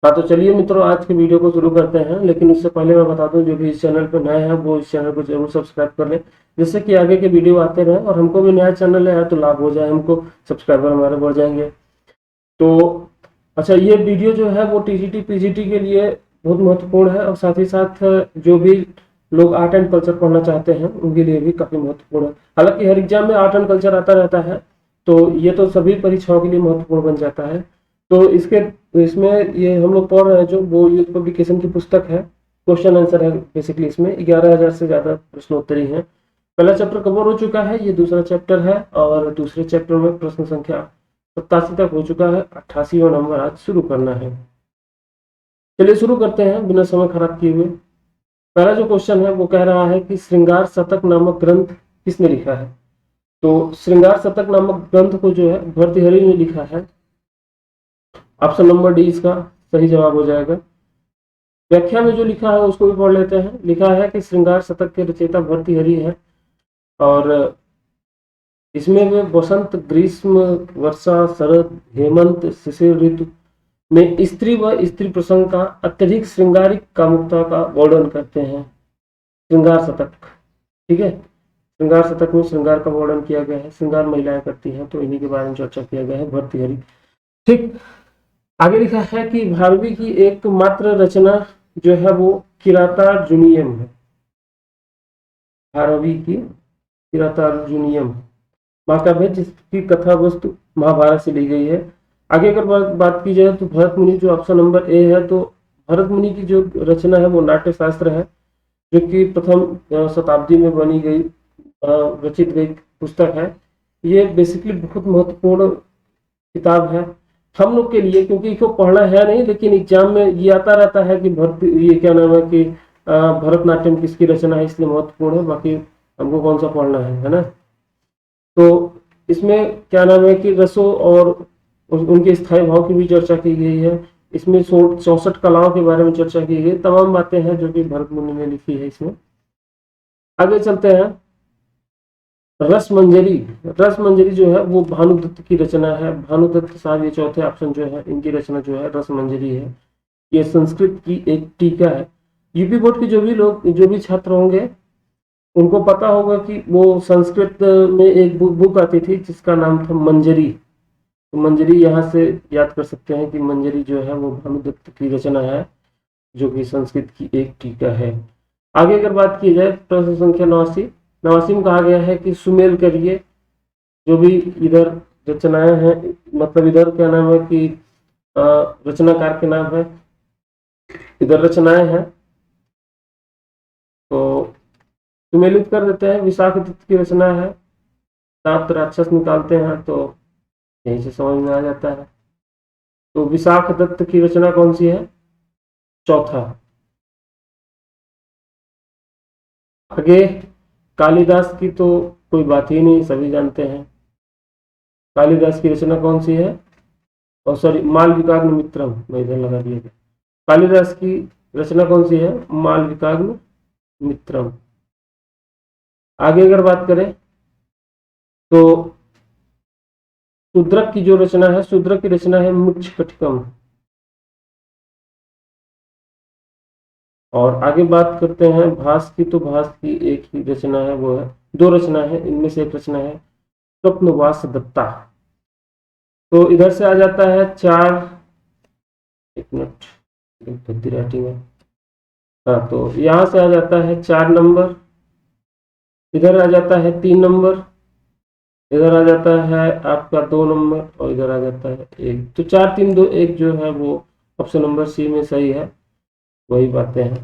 हाँ तो चलिए मित्रों, आज के वीडियो को शुरू करते हैं। लेकिन उससे पहले मैं बता दूं, जो भी इस चैनल पर नए हैं वो इस चैनल को जरूर सब्सक्राइब कर लें, जिससे कि आगे के वीडियो आते रहें और हमको भी नया चैनल है तो लाभ हो जाए, हमको सब्सक्राइबर हमारे बढ़ जाएंगे। तो अच्छा, ये वीडियो जो है वो टीजीटी पीजीटी के लिए बहुत महत्वपूर्ण है और साथ ही साथ जो भी लोग आर्ट एंड कल्चर पढ़ना चाहते हैं उनके लिए भी काफी महत्वपूर्ण है। हालांकि हर एग्जाम में आर्ट एंड कल्चर आता रहता है, तो ये तो सभी परीक्षाओं के लिए महत्वपूर्ण बन जाता है। तो इसमें ये हम लोग पढ़ रहे हैं जो वो ये पब्लिकेशन की पुस्तक है, क्वेश्चन आंसर है बेसिकली। इसमें 11,000 से ज्यादा प्रश्नोत्तरी हैं। पहला चैप्टर कवर हो चुका है, ये दूसरा चैप्टर है और दूसरे चैप्टर में प्रश्न संख्या 87 तक हो चुका है। 88वां नंबर आज शुरू करना है। चलिए शुरू करते हैं बिना समय खराब किए हुए। पहला जो क्वेश्चन है वो कह रहा है कि श्रृंगार शतक नामक ग्रंथ किसने लिखा है। तो श्रृंगार शतक नामक ग्रंथ को जो है भर्तृहरि ने लिखा है। ऑप्शन नंबर डी इसका सही जवाब हो जाएगा। व्याख्या में जो लिखा है उसको भी पढ़ लेते हैं। लिखा है कि श्रृंगार शतक के रचयिता भर्तृहरि है और इसमें वे वसंत, ग्रीष्म, वर्षा, शरद, हेमंत, शिशिर ऋतु में स्त्री व स्त्री प्रसंग का अत्यधिक श्रृंगारिक कामुकता का वर्णन करते हैं। श्रृंगार शतक, ठीक है। श्रृंगार शतक में श्रृंगार का वर्णन किया गया है, श्रृंगार महिलाएं करती हैं, तो इन्हीं के बारे में चर्चा किया गया है, भर्तृहरि। ठीक। आगे लिखा है कि भारवी की एकमात्र रचना जो है वो किरातार्जुनीयम है। भारवी की किरातार्जुनीयम महाकाव्य है, जिसकी कथा वस्तु महाभारत से ली गई है। आगे अगर बात की जाए तो भरत मुनि, जो ऑप्शन नंबर ए है, तो भरत मुनि की जो रचना है वो नाट्य शास्त्र है, जो कि प्रथम शताब्दी में बनी गई रचित गई पुस्तक है। ये बेसिकली बहुत महत्वपूर्ण किताब है हम लोग के लिए, क्योंकि इसको पढ़ना है नहीं, लेकिन एग्जाम में ये आता रहता है कि ये क्या नाम है कि भरतनाट्यम किसकी रचना है, इसलिए महत्वपूर्ण है। बाकी हमको कौन सा पढ़ना है ना। तो इसमें क्या नाम है कि रसों और उनके स्थायी भाव की भी चर्चा की गई है। इसमें 64 कलाओं के बारे में चर्चा की गई। तमाम बातें हैं जो कि भरत मुनि ने लिखी है इसमें। आगे चलते हैं। रस मंजरी, रस मंजरी जो है वो भानुदत्त की रचना है। भानुदत्त साहब ये चौथे ऑप्शन जो है, इनकी रचना जो है रस मंजरी है। ये संस्कृत की एक टीका है। यूपी बोर्ड के जो भी छात्र होंगे उनको पता होगा कि वो संस्कृत में एक बुक आती थी जिसका नाम था मंजरी। तो मंजरी यहाँ से याद कर सकते हैं कि मंजरी जो है वो भानुदत्त की रचना है, जो कि संस्कृत की एक टीका है। आगे अगर बात की जाए प्रश्न संख्या 89 में कहा गया है कि सुमेल करिए। जो भी इधर रचनाएं हैं, मतलब इधर क्या नाम है कि रचनाकार के नाम है, इधर रचनाएं हैं, तो सुमेलित कर देते हैं। विशाखदत्त की रचना है। 7 राक्षस निकालते हैं तो यहीं से समझ में आ जाता है। तो विशाखदत्त की रचना कौन सी है? चौथा। आगे कालिदास की तो कोई बात ही नहीं, सभी जानते हैं। कालिदास की रचना कौन सी है? और सॉरी, मालविकाग्नि मित्रम, मैं इधर लगा दिया गया। कालिदास की रचना कौन सी है? मालविकाग्नि मित्रम। आगे अगर बात करें तो शूद्रक की जो रचना है, शूद्रक की रचना है मुच्छकटिकम। और आगे बात करते हैं भास की, तो भास की एक ही रचना है, वो है, 2 रचना है, इनमें से एक रचना है स्वप्नवास दत्ता। तो इधर से आ जाता है 4, एक मिनट गलती राइटिंग है। हाँ, तो यहाँ से आ जाता है 4 नंबर, इधर आ जाता है 3 नंबर, इधर आ जाता है आपका 2 नंबर और इधर आ जाता है 1। तो 4 3 2 1 जो है वो ऑप्शन नंबर सी में सही है। वही बातें हैं।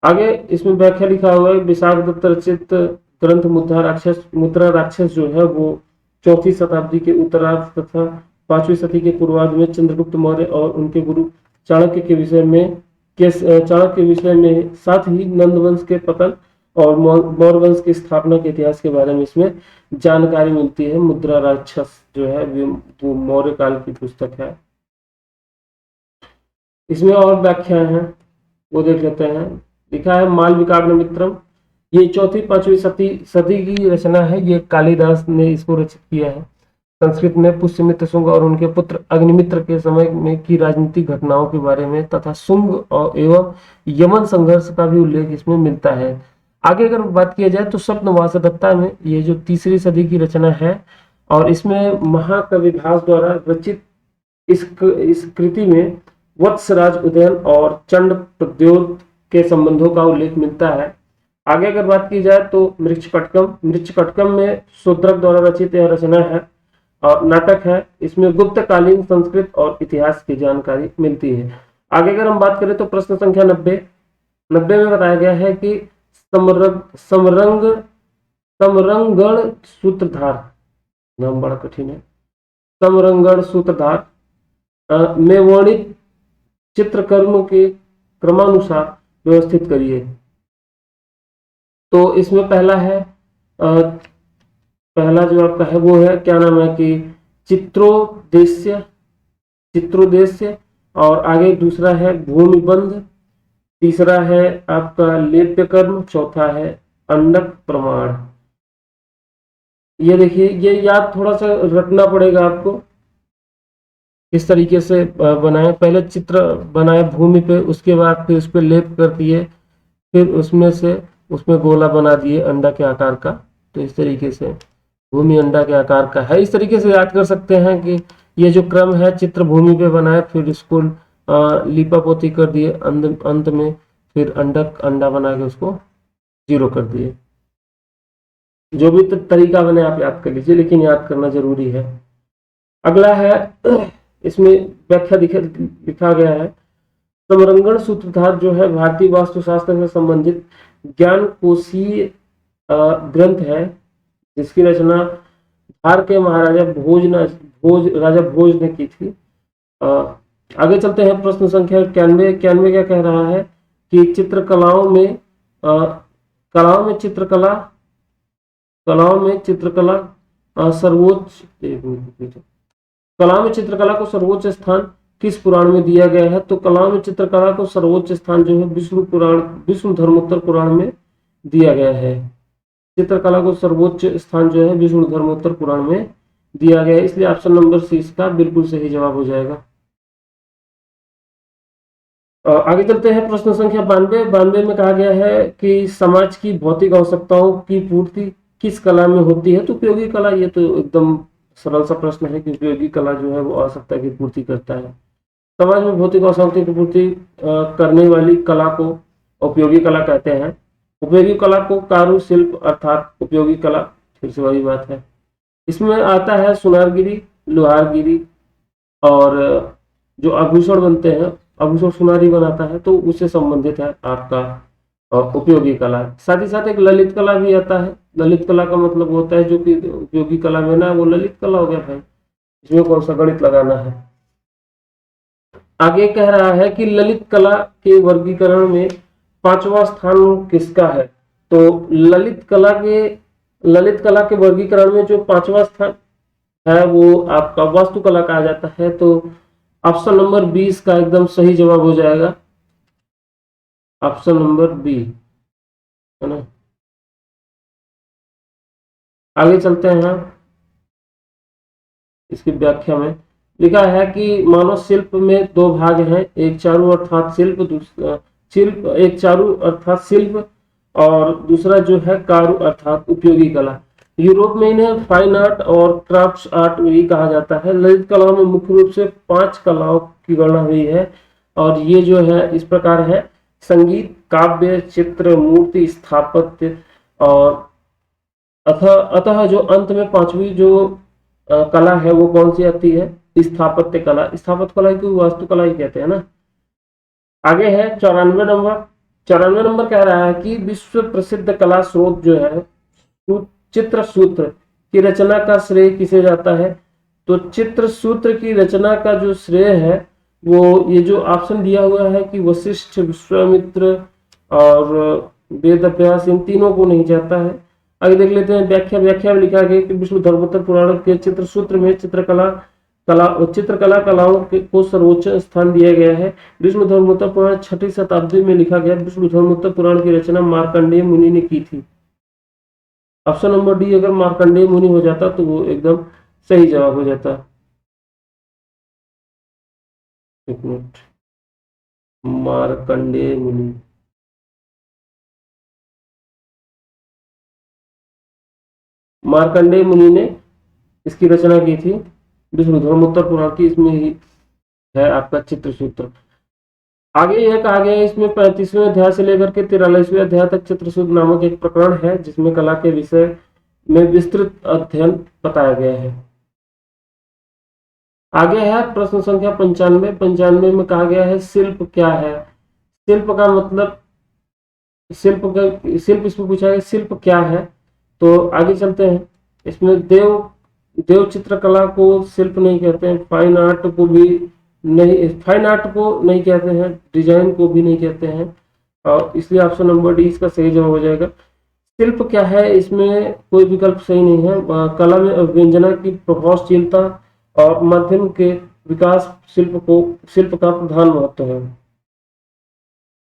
आगे इसमें व्याख्या लिखा हुआ है, विशाखदत्त रचित ग्रंथ मुद्रा राक्षस जो है वो 4वीं शताब्दी के उत्तरार्ध तथा 5वीं सदी के पूर्वार्ध में चंद्रगुप्त मौर्य और उनके गुरु चाणक्य के विषय में, साथ ही नंद वंश के पतन और मौर्य वंश की स्थापना के इतिहास के बारे में इसमें जानकारी मिलती है। मुद्रा राक्षस जो है वो मौर्य काल की पुस्तक है। इसमें और व्याख्याएं हैं, वो देख लेते हैं। लिखा है मालविकाग्नि मित्रम, ये 4वीं 5वीं सदी की रचना है। ये कालिदास ने इसको रचित किया है। संस्कृत में पुष्यमित्र शुंग और उनके पुत्र अग्निमित्र के समय में की राजनीतिक घटनाओं के बारे में तथा शुंग और एवं यमन संघर्ष का भी उल्लेख इसमें मिलता है। आगे अगर बात किया जाए तो स्वप्नवासदत्ता में ये जो 3री सदी की रचना है और इसमें महाकवि भास द्वारा रचित इस कृति में वत्सराज उदयन और चंड प्रद्योत के संबंधों का उल्लेख मिलता है। आगे अगर बात की जाए तो मृच्छकटकम में शूद्रक द्वारा रचित यह रचना है और नाटक है। इसमें गुप्तकालीन संस्कृत और इतिहास की जानकारी मिलती है। आगे अगर हम बात करें तो प्रश्न संख्या 90 में बताया गया है कि समरंगण सूत्रधार, नाम बड़ा कठिन है, समरंगण सूत्रधार में वर्णित चित्रकर्म के क्रमानुसार व्यवस्थित करिए। तो इसमें पहला है पहला जो आपका है वो है, क्या नाम है कि चित्रोद्देश्य और आगे दूसरा है भूमिबंध, तीसरा है आपका लेप्य कर्म, चौथा है अंडक प्रमाण। ये देखिए, ये याद थोड़ा सा रखना पड़ेगा आपको, किस तरीके से बनाए। पहले चित्र बनाए भूमि पे, उसके बाद फिर उस पर लेप कर दिए, फिर उसमें गोला बना दिए अंडा के आकार का। तो इस तरीके से भूमि अंडा के आकार का है। इस तरीके से याद कर सकते हैं कि ये जो क्रम है, चित्र भूमि पे बनाए, फिर इसको लिपा पोती कर दिए, अंत में फिर अंडा बना के उसको 0 कर दिए। जो भी तरीका बने आप याद कर लीजिए, लेकिन याद करना जरूरी है। अगला है, इसमें व्याख्या लिखा गया है, समरंगण सूत्रधार जो है भारतीय वास्तुशास्त्र से संबंधित ज्ञान कोशीय ग्रंथ है, जिसकी रचना धार के महाराजा राजा भोज ने की थी। आगे चलते हैं, प्रश्न संख्या 91 क्या कह रहा है कि कलाओं में चित्रकला को सर्वोच्च स्थान किस पुराण में दिया गया है? तो कला में चित्रकला को सर्वोच्च स्थान जो है विष्णु धर्मोत्तर पुराण में दिया गया है। चित्रकला को सर्वोच्च स्थान जो है विष्णु धर्मोत्तर पुराण में दिया गया है, इसलिए ऑप्शन नंबर सी इसका बिल्कुल सही जवाब हो जाएगा। आगे चलते हैं, प्रश्न संख्या 92 में कहा गया है कि समाज की भौतिक आवश्यकताओं की पूर्ति किस कला में होती है? तो उपयोगी कला। ये तो एकदम सरल सा प्रश्न है कि उपयोगी कला जो है वो आवश्यकता की पूर्ति करता है। समाज में भौतिक आवश्यकता की पूर्ति करने वाली कला को उपयोगी कला कहते हैं। उपयोगी कला को कारू शिल्प अर्थात उपयोगी कला, फिर से वही बात है। इसमें आता है सुनारगिरी, लोहारगिरी और जो आभूषण बनते हैं, आभूषण सुनारी बनाता है, तो उससे संबंधित है आपका उपयोगी कला। साथ ही साथ एक ललित कला भी आता है। ललित कला का मतलब होता है जो कि उपयोगी कला में ना, वो ललित कला हो गया भाई, इसमें कौन सा गणित लगाना है। आगे कह रहा है कि ललित कला के वर्गीकरण में 5वां स्थान किसका है? तो ललित कला के वर्गीकरण में जो 5वां स्थान है वो आपका वास्तुकला कहा जाता है। तो ऑप्शन नंबर 20 का एकदम सही जवाब हो जाएगा, ऑप्शन नंबर बी, है ना। आगे चलते हैं, इसकी व्याख्या में लिखा है कि मानव शिल्प में 2 भाग हैं, एक चारु अर्थात शिल्प और दूसरा जो है कारू अर्थात उपयोगी कला। यूरोप में इन्हें फाइन आर्ट और क्राफ्ट्स आर्ट भी कहा जाता है। ललित कलाओं में मुख्य रूप से 5 कलाओं की गणना हुई है और ये जो है इस प्रकार है: संगीत, काव्य, चित्र, मूर्ति, स्थापत्य और अतः जो अंत में 5वीं जो कला है वो कौन सी आती है? स्थापत्य कला। स्थापत्य कला की वास्तुकला ही कहते हैं ना। आगे है 94 नंबर कह रहा है कि विश्व प्रसिद्ध कला स्रोत जो है चित्र सूत्र की रचना का श्रेय किसे जाता है? तो चित्र सूत्र की रचना का जो श्रेय है वो ये जो ऑप्शन दिया हुआ है कि वशिष्ठ, विश्वामित्र और वेद व्यास, इन तीनों को नहीं जाता है। आगे देख लेते हैं व्याख्या में लिखा गया कि विष्णु धर्मोत्तर पुराण के चित्र सूत्र में चित्रकला कलाओं को सर्वोच्च स्थान दिया गया है। विष्णु धर्मोत्तर पुराण 6वीं शताब्दी में लिखा गया। विष्णु धर्मोत्तर पुराण की रचना मार्कंडेय मुनि ने की थी। ऑप्शन नंबर डी अगर मार्कंडेय मुनि हो जाता तो वो एकदम सही जवाब हो जाता। एक मिनट, मार्कंडेय मुनि। मार्कंडेय मुनि ने इसकी रचना की थी, विष्णु धर्मोत्तर पुराण की, इसमें ही है आपका चित्रसूत्र। आगे यह कहा गया है इसमें 35वें अध्याय से लेकर के 43वें अध्याय तक चित्रसूत्र नामक एक प्रकरण है, जिसमें कला के विषय में विस्तृत अध्ययन बताया गया है। आगे है प्रश्न संख्या 95। 95 में कहा गया है शिल्प क्या है। शिल्प का मतलब, शिल्प इसमें पूछा है शिल्प क्या है। तो आगे चलते हैं। इसमें देव चित्रकला को शिल्प नहीं कहते हैं, फाइन आर्ट को भी नहीं, फाइन आर्ट को नहीं कहते हैं, डिजाइन को भी नहीं कहते हैं, और इसलिए ऑप्शन नंबर डी इसका सही जवाब हो जाएगा। शिल्प क्या है, इसमें कोई विकल्प सही नहीं है। कला में अभिव्यंजना की प्रभावशीलता और माध्यम के विकास शिल्प का प्रधान महत्व है।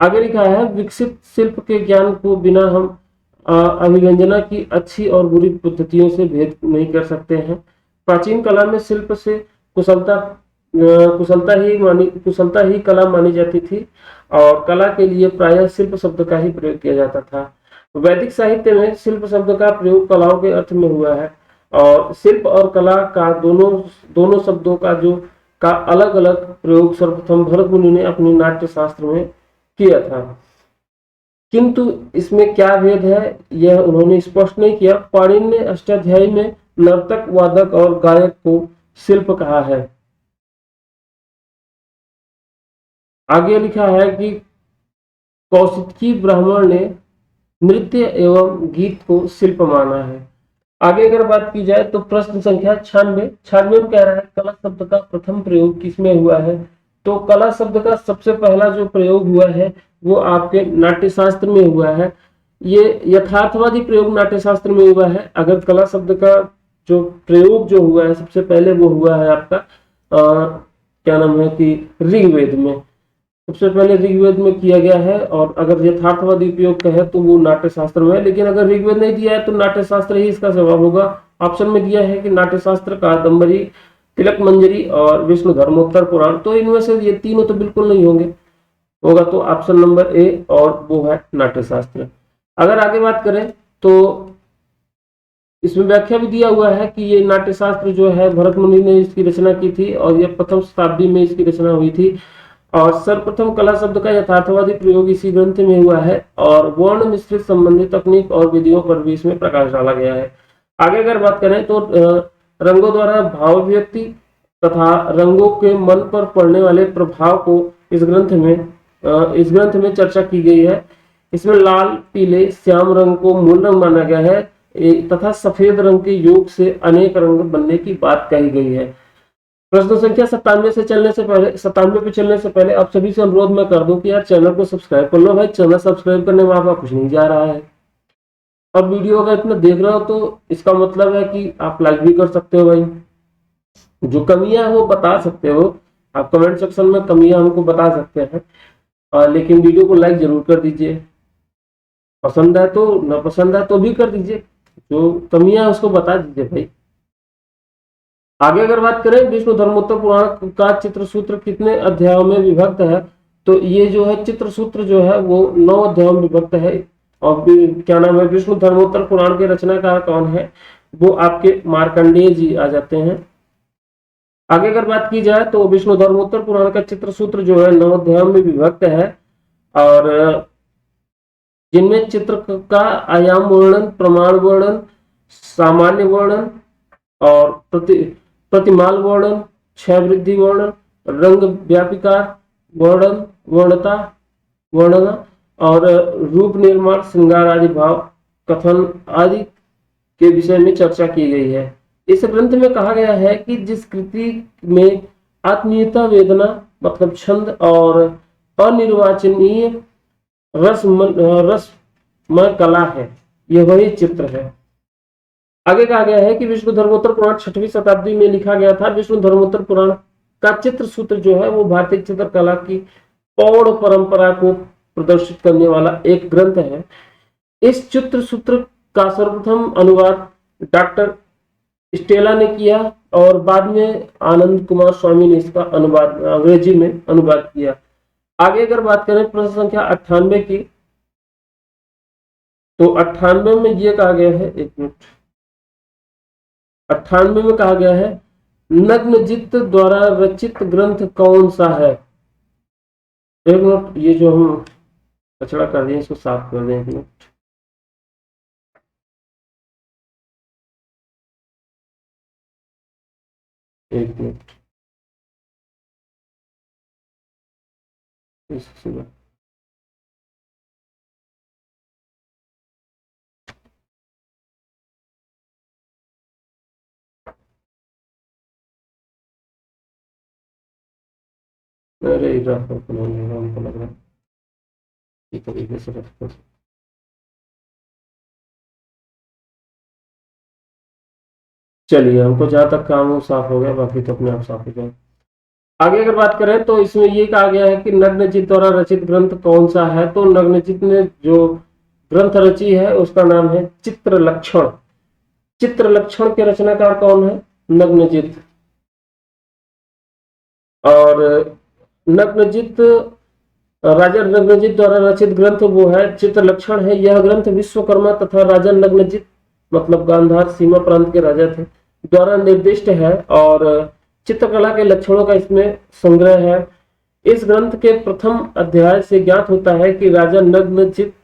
आगे लिखा है विकसित शिल्प के ज्ञान को बिना हम अभिव्यंजना की अच्छी और बुरी पद्धतियों से भेद नहीं कर सकते हैं। प्राचीन कला में शिल्प से कुशलता ही कला मानी जाती थी, और कला के लिए प्रायः शिल्प शब्द का ही प्रयोग किया जाता था। वैदिक साहित्य में शिल्प शब्द का प्रयोग कलाओं के अर्थ में हुआ है, और शिल्प और कला का दोनों शब्दों का अलग अलग प्रयोग सर्वप्रथम भरत मुनि ने अपनी नाट्य शास्त्र में किया था। किंतु इसमें क्या भेद है यह उन्होंने स्पष्ट नहीं किया। पाणिनि ने अष्टाध्यायी में नर्तक, वादक और गायक को शिल्प कहा है। आगे लिखा है कि कौशिकी ब्राह्मण ने नृत्य एवं गीत को शिल्प माना है। आगे अगर बात की जाए तो प्रश्न संख्या 96 में कह रहा है कला शब्द का प्रथम प्रयोग किसमें हुआ है। तो कला शब्द का सबसे पहला जो प्रयोग हुआ है वो आपके नाट्यशास्त्र में हुआ है। ये यथार्थवादी प्रयोग नाट्यशास्त्र में हुआ है। अगर कला शब्द का जो प्रयोग जो हुआ है सबसे पहले वो हुआ है आपका क्या नाम है कि ऋग्वेद में, सबसे पहले ऋग्वेद में किया गया है। और अगर यथार्थवादी उपयोग का है तो वो नाट्यशास्त्र में है, लेकिन अगर ऋग्वेद नहीं दिया है तो नाट्यशास्त्र ही इसका जवाब होगा। ऑप्शन में दिया है कि नाट्यशास्त्र, कादंबरी, तिलक मंजरी और विष्णु धर्मोत्तर पुराण, तो इनमें से ये तीनों तो बिल्कुल नहीं होगा तो ऑप्शन नंबर ए, और वो है नाट्यशास्त्र। अगर आगे बात करें तो इसमें व्याख्या भी दिया हुआ है कि ये नाट्यशास्त्र जो है भरत मुनि ने इसकी रचना की थी, और ये प्रथम शताब्दी में इसकी रचना हुई थी। और सर्वप्रथम कला शब्द का यथार्थवादी प्रयोग इसी ग्रंथ में हुआ है, और वर्ण मिश्रित संबंधित तकनीक और विधियों पर भी इसमें प्रकाश डाला गया है। आगे अगर बात करें तो रंगों द्वारा भाव अभिव्यक्ति तथा रंगों के मन पर पड़ने वाले प्रभाव को इस ग्रंथ में चर्चा की गई है। इसमें लाल, पीले, श्याम रंग को मूल रंग माना गया है तथा सफेद रंग के योग से अनेक रंग बनने की बात कही गई है। प्रश्न संख्या 97 पे चलने से पहले आप सभी से अनुरोध मैं कर दूं कि यार चैनल को सब्सक्राइब कर लो भाई। चैनल सब्सक्राइब करने में आपका कुछ नहीं जा रहा है, और वीडियो अगर इतना देख रहे हो तो इसका मतलब है कि आप लाइक भी कर सकते हो भाई। जो कमियां हो बता सकते हो, आप कमेंट सेक्शन में कमियां हमको बता सकते हैं, लेकिन वीडियो को लाइक जरूर कर दीजिए। पसंद है तो, न पसंद है तो भी कर दीजिए, जो कमियां उसको बता दीजिए भाई। आगे अगर बात करें विष्णु धर्मोत्तर पुराण का चित्रसूत्र कितने अध्यायों में विभक्त है, तो ये जो है चित्रसूत्र जो है वो 9 अध्यायों में विभक्त है। और क्या नाम है, विष्णु धर्मोत्तर पुराण के रचनाकार कौन है, वो आपके मार्कंडेय जी आ जाते हैं। आगे अगर बात की जाए तो विष्णु धर्मोत्तर पुराण का चित्रसूत्र जो है 9 अध्यायों में विभक्त है, और जिनमें चित्र का आयाम वर्णन, प्रमाण वर्णन, सामान्य वर्णन और प्रतिमाल वर्णन, क्षय वृद्धि वर्णन, रंग व्यापिकार वर्णन, वर्णना और रूप निर्माण, श्रृंगार आदि भाव कथन आदि के विषय में चर्चा की गई है। इस ग्रंथ में कहा गया है कि जिस कृति में आत्मीयता, वेदना मतलब छंद और अनिर्वाचनीय रसमय कला है, यह वही चित्र है। आगे कहा गया है कि विष्णु धर्मोत्तर पुराण 6वीं शताब्दी में लिखा गया था। विष्णु धर्मोत्तर पुराण का चित्र सूत्र जो है वो भारतीय चित्रकला की पौड़ परंपरा को प्रदर्शित करने वाला एक ग्रंथ है। इस चित्र सूत्र का सर्वप्रथम अनुवाद डॉक्टर स्टेला ने किया और बाद में आनंद कुमार स्वामी ने इसका अनुवाद अंग्रेजी में अनुवाद किया। आगे अगर बात करें प्रश्न संख्या 98 की, तो 98 में ये कहा गया है, एक मिनट, 98 में कहा गया है नग्नजित द्वारा रचित ग्रंथ कौन सा है। एक मिनट, ये जो हम कचरा कर दिए इसको साफ कर दें, एक मिनट। एक मिनट, अरे हमको लग रहा है इस तरीके से रखते। चलिए, हमको जहां तक काम हो साफ हो गया, बाकी तो अपने आप साफ हो गया। आगे अगर बात करें तो इसमें ये कहा गया है कि नग्नजित द्वारा रचित ग्रंथ कौन सा है। तो नग्नजित ने जो ग्रंथ रची है उसका नाम है चित्रलक्षण। चित्रलक्षण के रचनाकार कौन है? नग्नजित। और नग्नजित, राजा नग्नजित द्वारा रचित ग्रंथ वो है चित्रलक्षण है। यह ग्रंथ विश्वकर्मा तथा राजा नग्नजित, मतलब गांधार सीमा प्रांत के राजा थे, द्वारा निर्दिष्ट है और चित्रकला के लक्षणों का इसमें संग्रह है। इस ग्रंथ के प्रथम अध्याय से ज्ञात होता है कि राजा नग्नजित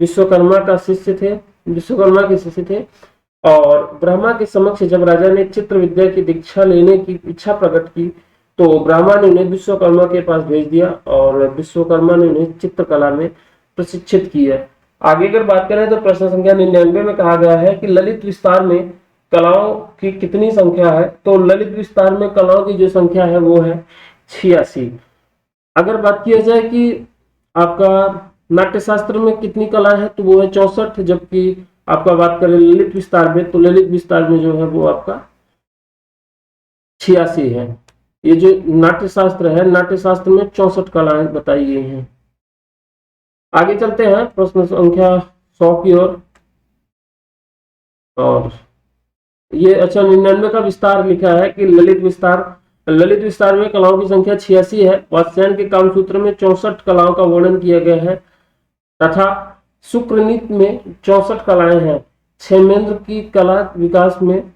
विश्वकर्मा के शिष्य थे और ब्रह्मा के समक्ष जब राजा ने चित्र विद्या की दीक्षा लेने की इच्छा प्रकट की तो ब्रह्मा ने उन्हें विश्वकर्मा के पास भेज दिया और विश्वकर्मा ने उन्हें चित्रकला में प्रशिक्षित किया। आगे अगर बात करें तो प्रश्न संख्या 99 में कहा गया है कि ललित विस्तार में कलाओं की कितनी संख्या है। तो ललित विस्तार में कलाओं की जो संख्या है वो है 86। अगर बात किया जाए कि आपका नाट्यशास्त्र में कितनी कला है तो वो है 64, जबकि आपका बात करें ललित विस्तार में तो ललित विस्तार में जो है वो आपका 86 है। ये जो नाट्यशास्त्र है, नाट्यशास्त्र में 64 कलाएं बताई गई हैं। आगे चलते हैं प्रश्न संख्या 100 की ओर। और ये अच्छा 99 का विस्तार लिखा है कि ललित विस्तार में कलाओं की संख्या 86 है। वात्स्यायन के कामसूत्र में 64 कलाओं का वर्णन किया गया है तथा शुक्रनीत में 64 कलाएं हैं। क्षेमेंद्र की कला विकास में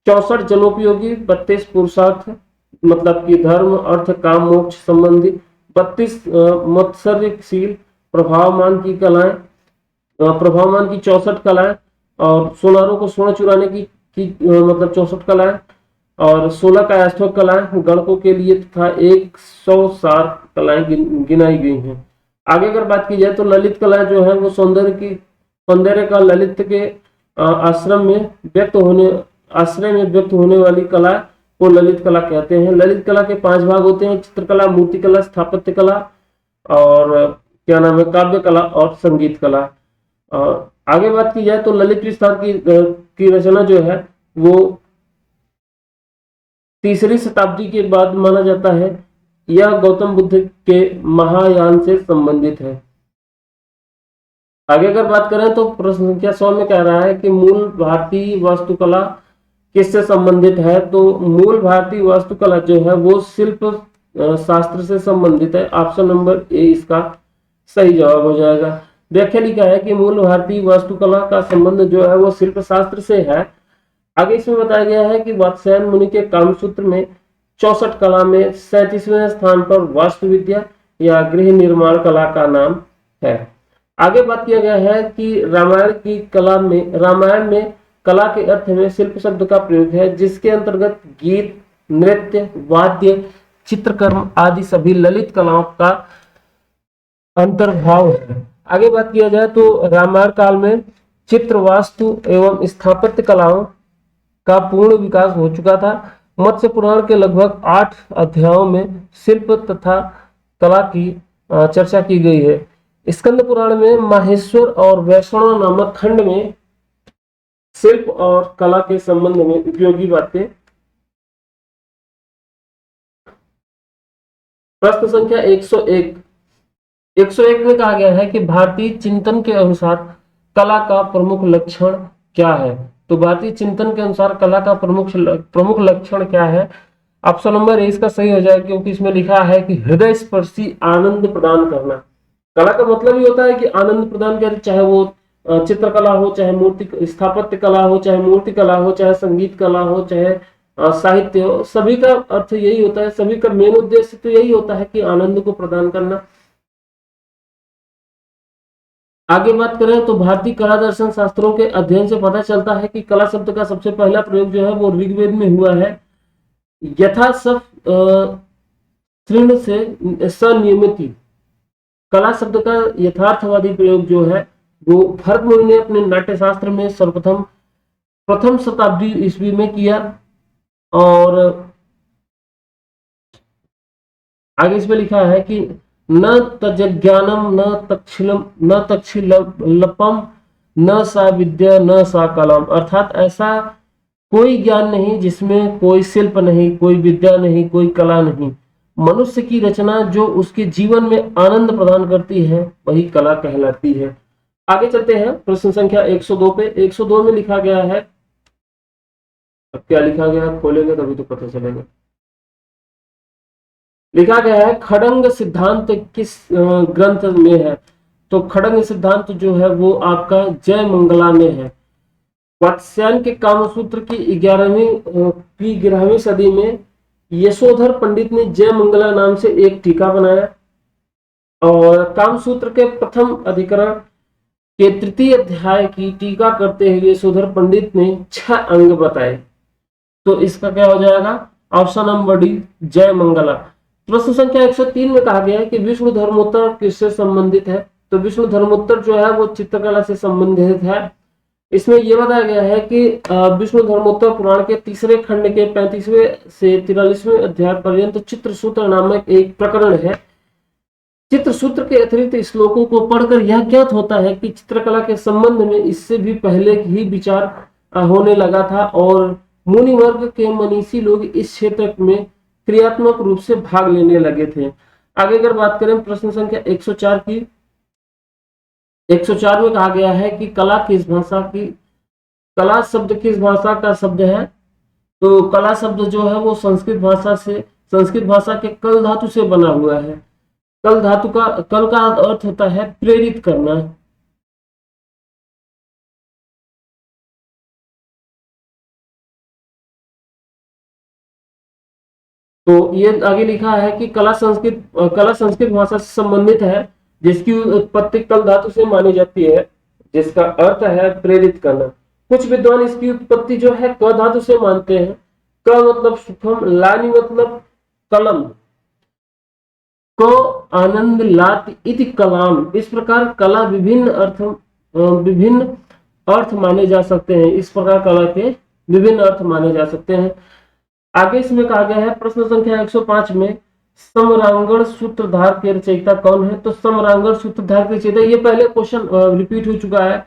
64 जनोपयोगी, 32 पुरुषार्थ मतलब कि धर्म अर्थ काम मोक्ष संबंधी, 32 मत्सर्यशील प्रभावमान की 64 कलाएं और सोनारों को स्वर्ण चुराने की मतलब 64 कलाएं और 16 कायात्मक कलाएं गणकों के लिए तथा 107 कलाएं गिनाई गई हैं। आगे अगर बात की जाए तो ललित कला जो है वो सौंदर्य का ललित के आश्रय में व्यक्त होने वाली कला को ललित कला कहते हैं। ललित कला के 5 भाग होते हैं: चित्रकला, मूर्ति कला, स्थापत्य कला और क्या नाम है काव्य कला और संगीत कला। आगे बात की जाए तो ललित विस्तार की रचना जो है वो 3री शताब्दी के बाद माना जाता है। यह गौतम बुद्ध के महायान से संबंधित है। आगे अगर बात करें तो प्रश्न संख्या 100 में कह रहा है कि मूल भारतीय वास्तुकला किससे संबंधित है। तो मूल भारतीय वास्तुकला जो है वो शिल्प शास्त्र से संबंधित है। ऑप्शन नंबर ए इसका सही जवाब हो जाएगा। व्याख्या लिखा है कि मूल भारतीय वास्तुकला का संबंध जो है वो शिल्प शास्त्र से है। आगे इसमें बताया गया है कि वात्स्यायन मुनि के कामसूत्र में 64 कला में 37वें स्थान पर वास्तु विद्या या गृह निर्माण कला का नाम है। आगे बात किया गया है कि रामायण में कला के अर्थ में शिल्प शब्द का प्रयोग है, जिसके अंतर्गत गीत, नृत्य, वाद्य, चित्रकर्म आदि सभी ललित कलाओं का अंतर्भाव है। आगे बात किया जाए तो रामायण काल में चित्र, वास्तु एवं स्थापत्य कलाओं का पूर्ण विकास हो चुका था। मत्स्य पुराण के लगभग 8 अध्यायों में शिल्प तथा कला की चर्चा की गई है। स्कंद पुराण में माहेश्वर और वैष्णव नामक खंड में शिल्प और कला के संबंध में उपयोगी बातें। प्रश्न संख्या 101 में कहा गया है कि भारतीय चिंतन के अनुसार कला का प्रमुख लक्षण क्या है। तो भारतीय चिंतन के अनुसार कला का प्रमुख लक्षण क्या है? ऑप्शन नंबर ए इसका सही हो जाएगा, क्योंकि इसमें लिखा है कि हृदय स्पर्शी आनंद प्रदान करना। कला का मतलब ही होता है कि आनंद प्रदान करे, चाहे वो चित्रकला हो, चाहे मूर्ति स्थापत्य कला हो, चाहे मूर्ति कला हो, चाहे संगीत कला हो, चाहे साहित्य हो, सभी का अर्थ यही होता है, सभी का मेन उद्देश्य तो यही होता है कि आनंद को प्रदान करना। आगे बात करें तो भारतीय कला दर्शन शास्त्रों के अध्ययन से पता चलता है कि कला शब्द का सबसे पहला प्रयोग जो है वो ऋग्वेद में हुआ है। यथा सब तृण से सनियमित कला शब्द का यथार्थवादी प्रयोग जो है वो भरत मुनि ने अपने नाट्य शास्त्र में सर्वप्रथम प्रथम शताब्दी ईस्वी में किया। और आगे इसमें लिखा है कि न तज्ज्ञानम न तक्षिलपम न सा विद्या न सा कलम, अर्थात ऐसा कोई ज्ञान नहीं जिसमें कोई शिल्प नहीं, कोई विद्या नहीं, कोई कला नहीं। मनुष्य की रचना जो उसके जीवन में आनंद प्रदान करती है वही कला कहलाती है। आगे चलते हैं प्रश्न संख्या 102 पे। 102 में लिखा गया है, अब क्या लिखा गया खोलेंगे तभी तो पता चलेगा। लिखा गया है खड़ंग सिद्धांत किस ग्रंथ में है? तो खड़ंग सिद्धांत जो है वो आपका जय मंगला में है। वात्स्यायन के कामसूत्र की 11वीं सदी में यशोधर पंडित ने जय मंगला नाम से एक टीका बनाया, और कामसूत्र के प्रथम अधिकरण के 3य अध्याय की टीका करते हुए यशोधर पंडित ने 6 अंग बताए। तो इसका क्या हो जाएगा? ऑप्शन नंबर डी जय मंगला। प्रश्न संख्या 103 में कहा गया है कि विष्णु धर्मोत्तर किससे संबंधित है? तो विष्णु धर्मोत्तर जो है वो चित्रकला से संबंधित है। इसमें यह बताया गया है कि विष्णु धर्मोत्तर पुराण के 3रे खंड के 35वें से 43वें अध्याय पर्यंत चित्रसूत्र नामक एक प्रकरण है। चित्रसूत्र के अतिरिक्त श्लोकों को पढ़कर यह ज्ञात होता है कि चित्रकला के संबंध में इससे भी पहले ही विचार होने लगा था, और मुनि वर्ग के मनीषी लोग इस क्षेत्र में क्रियात्मक रूप से भाग लेने लगे थे। आगे अगर बात करें प्रश्न संख्या 104 की, 104 में कहा गया है कि कला शब्द किस भाषा का शब्द है? तो कला शब्द जो है वो संस्कृत भाषा के कल धातु से बना हुआ है। कल का अर्थ होता है प्रेरित करना। तो ये आगे लिखा है कि कला संस्कृत भाषा से संबंधित है, जिसकी उत्पत्ति कल धातु से मानी जाती है, जिसका अर्थ है प्रेरित करना। कुछ विद्वान इसकी उत्पत्ति जो है क धातु से मानते हैं। क मतलब सुखम, लानी मतलब कलम, को आनंद लात इति कलाम। इस प्रकार कला विभिन्न अर्थ माने जा सकते हैं। इस प्रकार कला के विभिन्न अर्थ माने जा सकते हैं। आगे इसमें कहा गया है प्रश्न संख्या 105 में समरांगण सूत्रधार के रचयिता कौन है? तो समरांगण सूत्रधार के रचयिता, ये पहले क्वेश्चन रिपीट हो चुका है,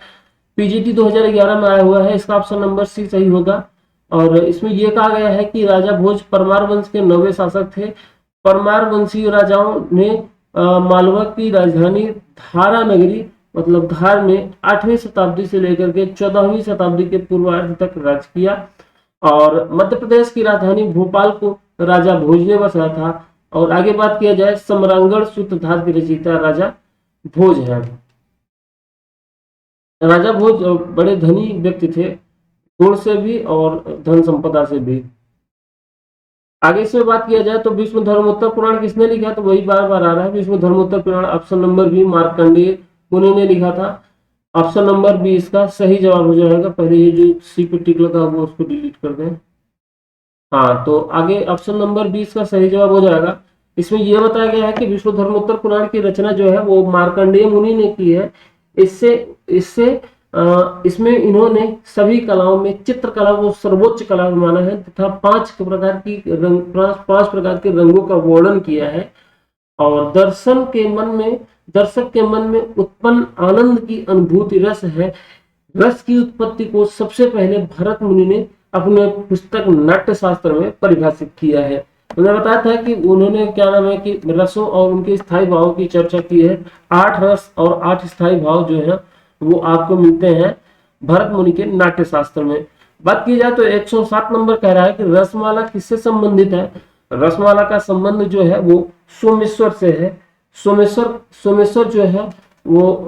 पीजीटी 2011 में आया हुआ है। इसका ऑप्शन नंबर सी सही होगा। और इसमें यह कहा गया है कि राजा भोज परमार वंश के 9वें शासक थे। परमार वंशीय राजाओं ने मालवा की राजधानी धारा नगरी मतलब धार में 8वीं शताब्दी से लेकर के 14वीं शताब्दी के पूर्वार्ध तक राज किया, और मध्य प्रदेश की राजधानी भोपाल को राजा भोज ने बसाया था। और आगे बात किया जाए समरांगण सूत्रधार के रचयिता राजा भोज है। राजा भोज बड़े धनी व्यक्ति थे, गुण से भी और धन संपदा से भी। आगे इसमें बात किया जाए तो विष्णु धर्मोत्तर पुराण किसने लिखा? तो वही बार बार आ रहा है विष्णु धर्मोत्तर पुराण। ऑप्शन नंबर बी मार्कंडेय मुनि ने लिखा था। ऑप्शन नंबर बी इसका सही जवाब हो जाएगा। पहले ये जो सी पे टिक लगा हुआ उसको डिलीट कर दें। हाँ, तो आगे ऑप्शन नंबर बी इसका सही जवाब हो जाएगा। इसमें यह बताया गया है कि विष्णु धर्मोत्तर पुराण की रचना जो है वो मार्कंडेय मुनि ने की है। इसमें इन्होंने सभी कलाओं में चित्रकला को सर्वोच्च कला माना है तथा 5 प्रकार के रंगों का वर्णन किया है। और दर्शक के मन में उत्पन्न आनंद की अनुभूति रस है। रस की उत्पत्ति को सबसे पहले भरत मुनि ने अपने पुस्तक नाट्य शास्त्र में परिभाषित किया है। मैंने बताया था कि उन्होंने क्या नाम है कि रसों और उनके स्थायी भावों की चर्चा की है। 8 रस और 8 स्थायी भाव जो है वो आपको मिलते हैं भरत मुनि के नाट्य शास्त्र में। बात की जाए तो 107 नंबर कह रहा है कि रसमाला किससे संबंधित है। रसमाला का संबंध जो है वो सोमेश्वर से है। सोमेश्वर जो है वो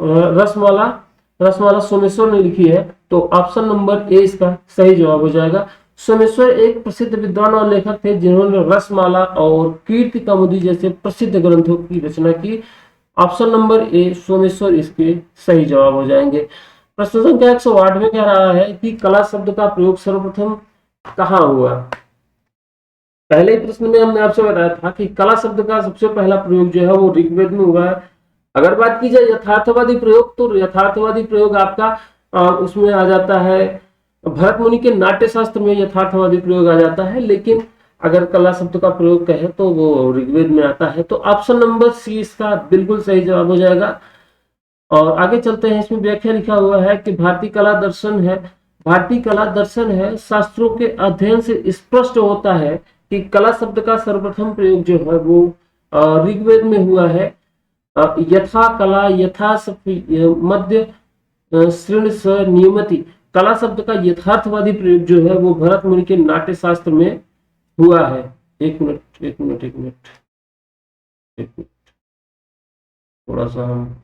रसमाला सोमेश्वर ने लिखी है, तो ऑप्शन नंबर ए इसका सही जवाब हो जाएगा। सोमेश्वर एक प्रसिद्ध विद्वान और लेखक थे जिन्होंने रसमाला और कीर्ति कौमुदी जैसे प्रसिद्ध ग्रंथों की रचना की। ऑप्शन नंबर ए सोमेश्वर इसके सही जवाब हो जाएंगे। प्रश्न संख्या 108 में कह रहा है कि कला शब्द का प्रयोग सर्वप्रथम कहाँ हुआ। पहले ही प्रश्न में हमने आपसे बताया था कि कला शब्द का सबसे पहला प्रयोग जो है वो ऋग्वेद में हुआ है। अगर बात की जाए यथार्थवादी प्रयोग, तो यथार्थवादी प्रयोग आपका उसमें आ जाता है भरत मुनि के नाट्य शास्त्र में यथार्थवादी प्रयोग आ जाता है, लेकिन अगर कला शब्द का प्रयोग कहें तो वो ऋग्वेद में आता है। तो ऑप्शन नंबर सी इसका बिल्कुल सही जवाब हो जाएगा। और आगे चलते हैं, इसमें व्याख्या लिखा हुआ है कि भारतीय कला दर्शन है शास्त्रों के अध्ययन से स्पष्ट होता है कि कला शब्द का सर्वप्रथम प्रयोग जो है वो ऋग्वेद में हुआ है। यथा कला यथा मध्य श्रेण स नियमति, कला शब्द का यथार्थवादी प्रयोग जो है वो भरत मुनि के नाट्य शास्त्र में हुआ है। एक मिनट थोड़ा सा हम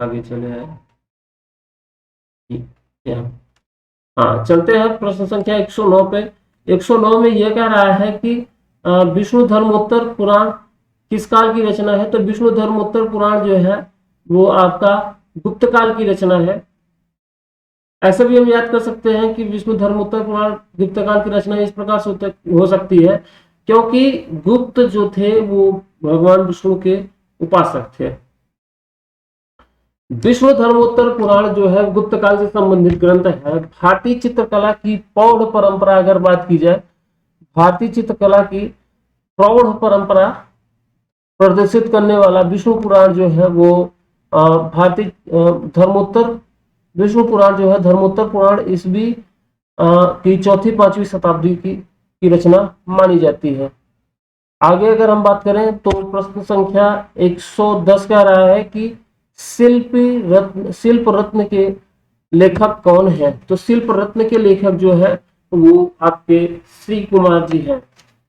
आगे चले हैं। हाँ, चलते हैं प्रश्न संख्या 109 पे। 109 में यह कह रहा है कि विष्णु धर्मोत्तर पुराण किस काल की रचना है। तो विष्णु धर्मोत्तर पुराण जो है वो आपका गुप्त काल की रचना है। ऐसा भी हम याद कर सकते हैं कि विष्णु धर्मोत्तर पुराण गुप्त काल की रचना इस प्रकार से हो सकती है क्योंकि गुप्त जो थे वो भगवान विष्णु के उपासक थे। विष्णु धर्मोत्तर पुराण जो है गुप्त काल से संबंधित ग्रंथ है। भारतीय चित्रकला की प्रौढ़ परंपरा अगर बात की जाए, भारतीय चित्रकला की प्रौढ़ परंपरा प्रदर्शित करने वाला विष्णु पुराण जो है वो भारतीय विष्णु पुराण जो है धर्मोत्तर पुराण ईस्वी की 4वीं-5वीं शताब्दी की रचना मानी जाती है। आगे अगर हम बात करें तो प्रश्न संख्या 110 कह रहा है कि शिल्प रत्न के लेखक कौन है। तो शिल्प रत्न के लेखक जो है वो आपके श्री कुमार जी हैं।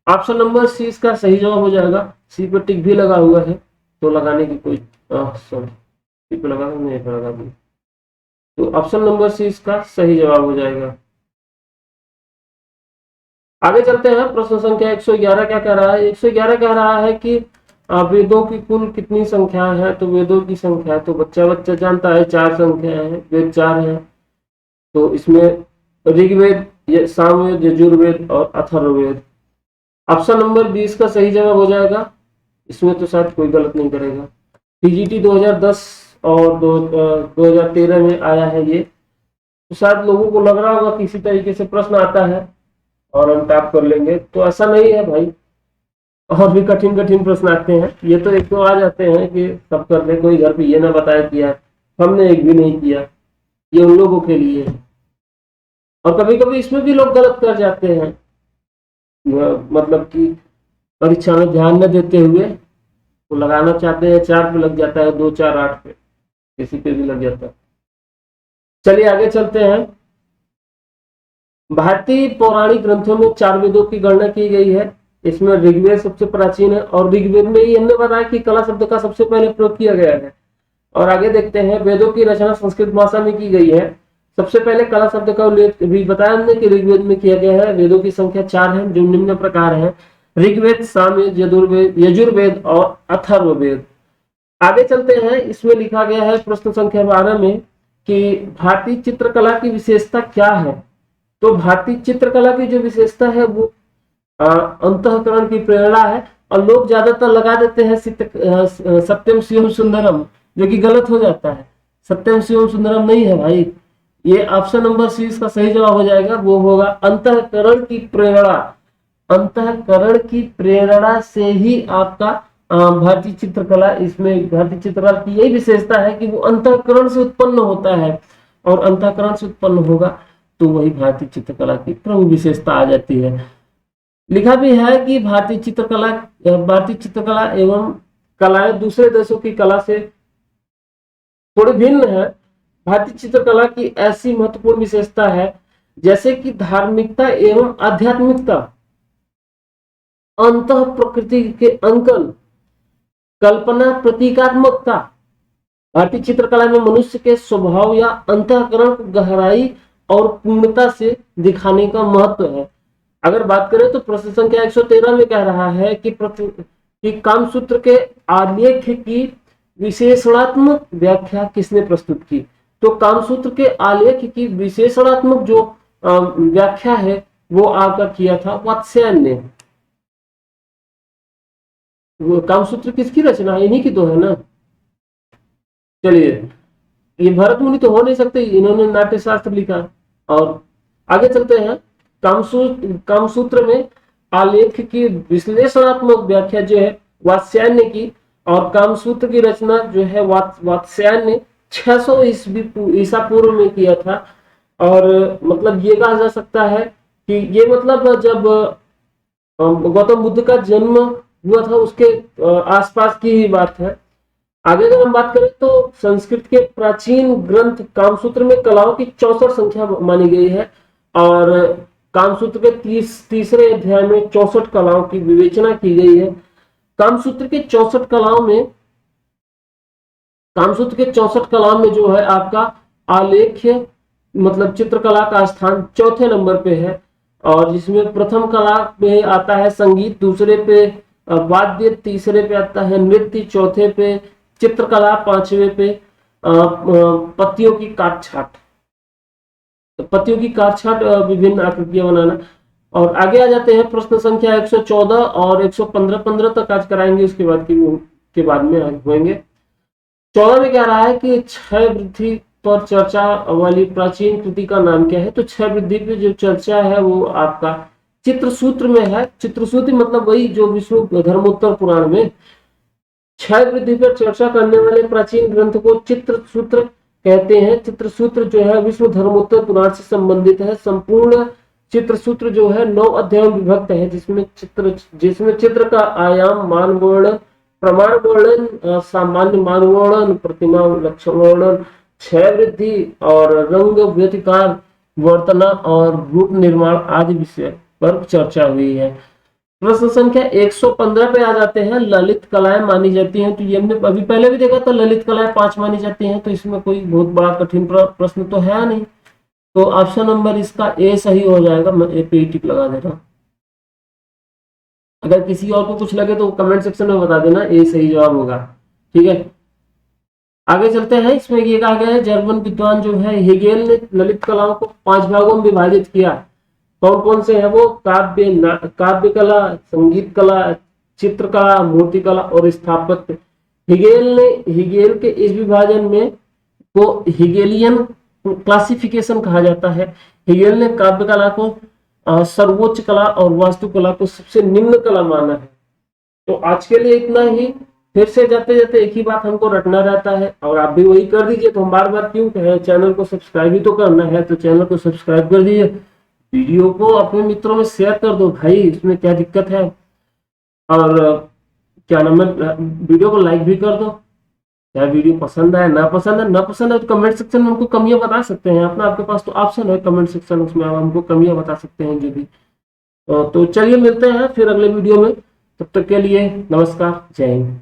ऑप्शन नंबर सी इसका सही जवाब हो जाएगा। सी पर टिक भी लगा हुआ है तो लगाने की कोई सी पे लगा नहीं लगा दी, तो ऑप्शन नंबर सी इसका सही जवाब हो जाएगा। आगे चलते हैं, प्रश्न संख्या 111 क्या कह रहा है। 111 कह रहा है कि वेदों की कुल कितनी संख्या है। तो वेदों की संख्या तो बच्चा जानता है 4 संख्या है, वेद 4 है। तो इसमें ऋग्वेद, सामवेद, यजुर्वेद और अथर्ववेद। ऑप्शन नंबर 20 का सही जवाब हो जाएगा। इसमें तो शायद कोई गलत नहीं करेगा। टीजीटी 2010 और 2013 में आया है ये, तो शायद लोगों को लग रहा होगा कि इसी तरीके से प्रश्न आता है और हम टैप कर लेंगे, तो ऐसा नहीं है भाई। और भी कठिन प्रश्न आते हैं। ये तो एक तो आ जाते हैं कि सब कर ले, कोई घर पे ये ना बताया किया हमने, एक भी नहीं किया, ये उन लोगों के लिए है। और कभी कभी इसमें भी लोग गलत कर जाते हैं, मतलब कि परीक्षा में ध्यान न देते हुए वो लगाना चाहते हैं 4 पे लग जाता है, 2, 4, 8 पे, किसी पे भी लग जाता है। चलिए आगे चलते हैं। भारतीय पौराणिक ग्रंथों में 4 वेदों की गणना की गई है। इसमें ऋग्वेद सबसे प्राचीन है और ऋग्वेद में ही हमने बताया कि कला शब्द का सबसे पहले प्रयोग किया गया है। और आगे देखते हैं, वेदों की रचना संस्कृत भाषा में की गई है। सबसे पहले कला शब्द का उल्लेख भी बताया हमने कि ऋग्वेद में किया गया है। वेदों की संख्या 4 है जो निम्न प्रकार है: ऋग्वेद, सामवेद, यजुर्वेद और अथर्ववेद। आगे चलते हैं, इसमें लिखा गया है प्रश्न संख्या 12 में कि भारतीय चित्रकला की विशेषता क्या है। तो भारतीय चित्रकला की जो विशेषता है वो अंतःकरण की प्रेरणा है। और लोग ज्यादातर लगा देते हैं सत्यम शिवम सुंदरम, जो कि गलत हो जाता है। सत्यम शिवम सुंदरम नहीं है भाई, ये ऑप्शन नंबर सी इसका सही जवाब हो जाएगा। वो होगा अंतःकरण की प्रेरणा। अंतःकरण की प्रेरणा से ही आपका भारतीय चित्रकला, इसमें भारतीय चित्रकला की यही विशेषता है कि वो अंतःकरण से उत्पन्न होता है, और अंतःकरण से उत्पन्न होगा तो वही भारतीय चित्रकला की प्रमुख विशेषता आ जाती है। लिखा भी है कि भारतीय चित्रकला एवं कलाएं दूसरे देशों की कला से थोड़ी भिन्न है। भारतीय चित्रकला की ऐसी महत्वपूर्ण विशेषता है जैसे कि धार्मिकता एवं आध्यात्मिकता, अंतः प्रकृति के अंकन, कल्पना, प्रतीकात्मकता। भारतीय चित्रकला में मनुष्य के स्वभाव या अंतःकरण को गहराई और पूर्णता से दिखाने का महत्व है। अगर बात करें तो प्रश्न संख्या 113 में कह रहा है कि कामसूत्र के आलेख की विशेषणात्मक व्याख्या किसने प्रस्तुत की। तो कामसूत्र के आलेख की विशेषणात्मक जो व्याख्या है वो आपका किया था वात्स्यायन ने। वो कामसूत्र किसकी रचना, इन्हीं की तो है ना। चलिए, ये भरत मुनि तो हो नहीं सकते, इन्होंने नाट्य शास्त्र लिखा। और आगे चलते हैं। कामसूत्र में आलेख की विश्लेषणात्मक व्याख्या जो है वात्स्यायन ने की, और कामसूत्र की रचना जो है वात्स्यायन ने 600 ईसा पूर्व में किया था। और मतलब ये कहा जा सकता है कि ये मतलब जब गौतम बुद्ध का जन्म हुआ था उसके आसपास की ही बात है। आगे अगर हम बात करें तो संस्कृत के प्राचीन ग्रंथ कामसूत्र में कलाओं की 64 संख्या मानी गई है, और कामसूत्र के तीसरे अध्याय में 64 कलाओं की विवेचना की गई है। कामसूत्र के 64 कलाओं में जो है आपका आलेख्य मतलब चित्रकला का स्थान चौथे नंबर पे है, और जिसमें प्रथम कला में आता है संगीत, दूसरे पे वाद्य, तीसरे पे आता है नृत्य, चौथे पे चित्रकला, पांचवे पे पत्तियों की काट छाट, विभिन्न आकृतियां बनाना। और आगे आ जाते हैं प्रश्न संख्या 114 और 115 तक आज कराएंगे, उसके बाद में होंगे। 14 में कह रहा है कि क्षय वृद्धि पर चर्चा वाली प्राचीन कृति का नाम क्या है। तो क्षय वृद्धि पे जो चर्चा है वो आपका चित्रसूत्र में है। चित्रसूत्र मतलब वही जो विष्णु धर्मोत्तर पुराण में क्षय वृद्धि पर चर्चा करने वाले प्राचीन ग्रंथ को चित्रसूत्र कहते हैं। चित्रसूत्र जो है विष्णु धर्मोत्तर पुराण से संबंधित है। संपूर्ण चित्रसूत्र जो है 9 अध्यायों में विभक्त है, जिसमें चित्र का आयाम, मान वर्णन, प्रमाण वर्णन, सामान्य मान वर्णन, प्रतिमा लक्षण वर्णन, क्षय वृद्धि और रंग व्यतिकार, वर्तना और रूप निर्माण आदि विषय पर चर्चा हुई है। प्रश्न संख्या 115 पे आ जाते हैं। ललित कलाएं मानी जाती हैं। तो ये हमने अभी पहले भी देखा था, ललित कलाएं 5 मानी जाती हैं, तो इसमें कोई बहुत बड़ा कठिन प्रश्न तो है नहीं। तो ऑप्शन नंबर इसका ए सही हो जाएगा। मैं ए पे ही टिक लगा दे रहा हूं। अगर किसी और को कुछ लगे तो कमेंट सेक्शन में बता देना, ए सही जवाब होगा। ठीक है, आगे चलते हैं। इसमें ये कहा गया है जर्मन विद्वान जो है हेगेल ने ललित कलाओं को 5 भागों में विभाजित किया। कौन कौन से हैं वो? काव्य कला, संगीत कला, चित्रकला, मूर्तिकला और स्थापत्य। हिगेल के इस विभाजन में को हिगेलियन क्लासिफिकेशन कहा जाता है। हिगेल ने काव्य कला को सर्वोच्च कला और वास्तुकला को सबसे निम्न कला माना है। तो आज के लिए इतना ही। फिर से जाते जाते एक ही बात हमको रटना रहता है, और आप भी वही कर दीजिए। तो हम बार बार क्यों कहें, चैनल को सब्सक्राइब ही तो करना है, तो चैनल को सब्सक्राइब कर दीजिए। वीडियो को अपने मित्रों में शेयर कर दो भाई, इसमें क्या दिक्कत है। और क्या नाम है, वीडियो को लाइक भी कर दो। क्या वीडियो पसंद है, ना पसंद है तो कमेंट सेक्शन में हमको कमियां बता सकते हैं। अपना आपके पास तो ऑप्शन है कमेंट सेक्शन, उसमें आप हमको कमियां बता सकते हैं जो भी। तो चलिए मिलते हैं फिर अगले वीडियो में। तब तक के लिए नमस्कार, जय हिंद।